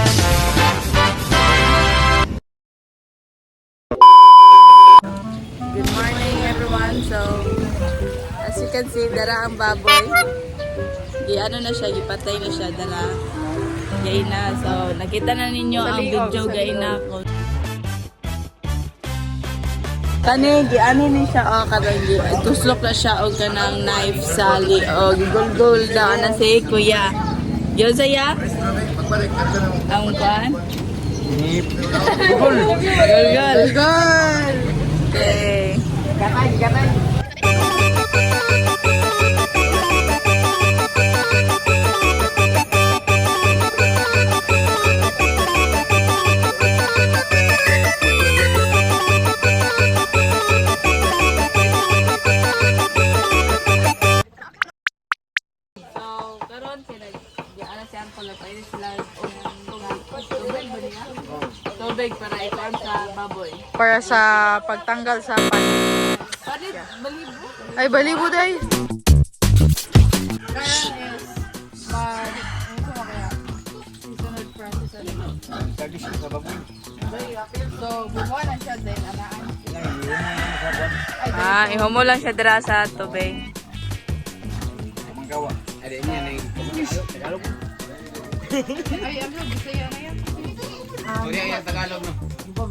Good morning everyone. So, as you can see, dara ang baboy. Ano na siya, gipatay na siya, dara. Gay na. So, nakita na ninyo ang video gay na ko. Kani, ano ni siya, karang tuslok na siya o kanang knife sa o gigol-gol na na si Kuya. Yo, Zaya? Ang kuan? Gol! Gol! Gol! Okay. Gatay, gatay. Tubig para ikuan sa baboy. Para sa pagtanggal sa panit. Panit? Balibo? Ay, balibo day. Kaya is mag... Ano ko kaya? Seasonal process sa baboy. So, bumuha lang siya din. Anaan. Ihumo lang siya dira sa tubig. Gawa. Ada niya na Tagalog. Ay, ano? Bisaya na yan. Sorry ay Tagalog no. Diba?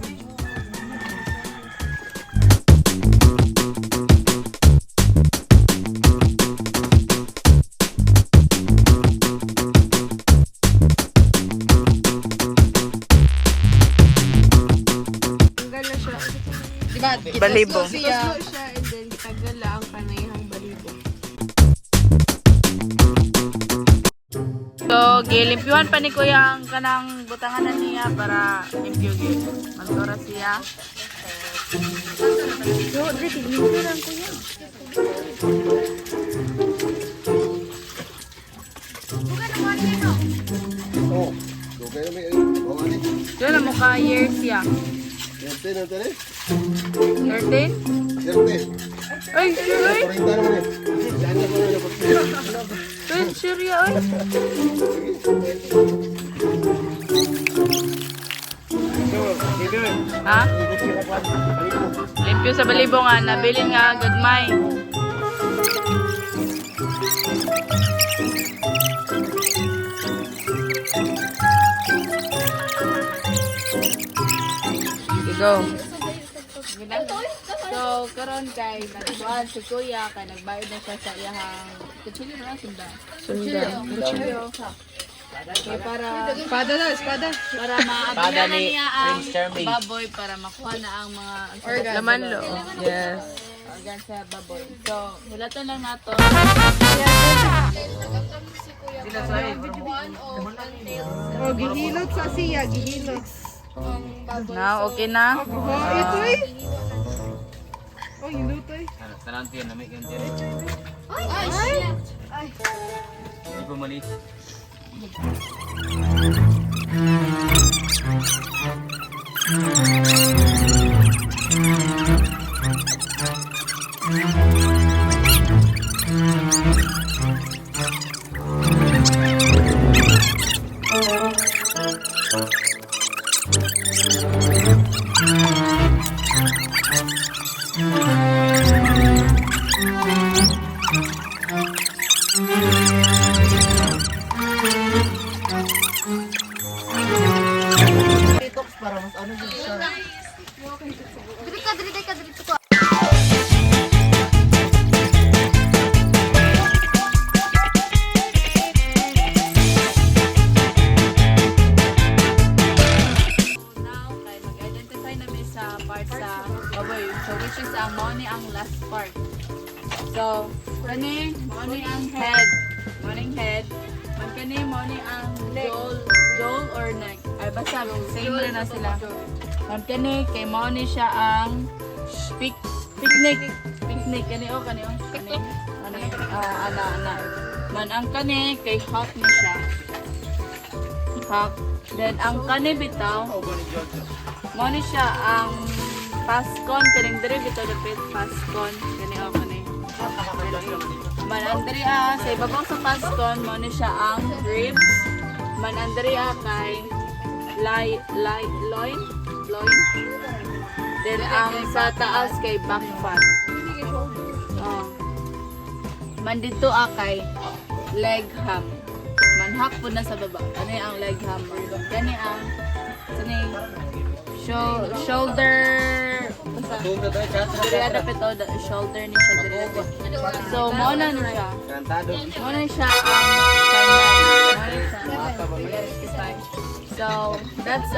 Balibo. Siya and then tagala ang kanayang balibo. So, gilimpyuhan pa ni Kuya ang kanang butanganan niya para limpyo gyud. Magtura siya. So, dito limpyo lang Kuya. Oh. Okay na may ani. Diyan na mukha years siya. 13 13. 13? 13. Ay, sure ay. 40 naman eh. Diyan na mo na po. Ay, sure ya ay. Ha? Limpyo sa balibo nga, nabilin nga gagmay. Go. So, karon kay nagbuhan si Kuya kay nagbayad na siya sa iyang kutsilyo na sunda. Kutsilyo. Okay, para Espada. maabihan na niya ang baboy para makuha na ang mga Laman lo. Yes. organ sa baboy. So, hulatan lang nato. Oh, gihilot sa siya, gihilot. Na, okay na? Oh, ito eh. Oh, hilot eh. Tananti na may ganti. Ay, Di ba mali? So, which is ang money ang last part. So, kani, money ang head. Money head. Man kani, money ang jaw or neck. Ay, basta, same na sila. Man kani, kay money siya ang picnic. Kani, kani, ana. Man ang kani, kay hot na siya. Hot. Then, ang kani bitaw, money siya ang paskon, kaning diri bitaw dapit paskon, kani o kani. Manandria sa ibabaw sa paskon, mo ni siya ang ribs. Manandria kay loin. Then ang sa taas kay back fat. Oh. Man dito kay leg ham. Manhak po na sa baba. Ano yung ang leg ham? Gani ang shoulder. Doon na tayo, chat. Dili dapat shoulder ni siya dili dapat. So mo na siya. Kantado. Mo na siya ang final. So that's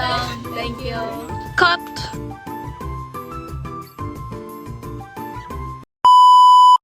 thank you. Cut!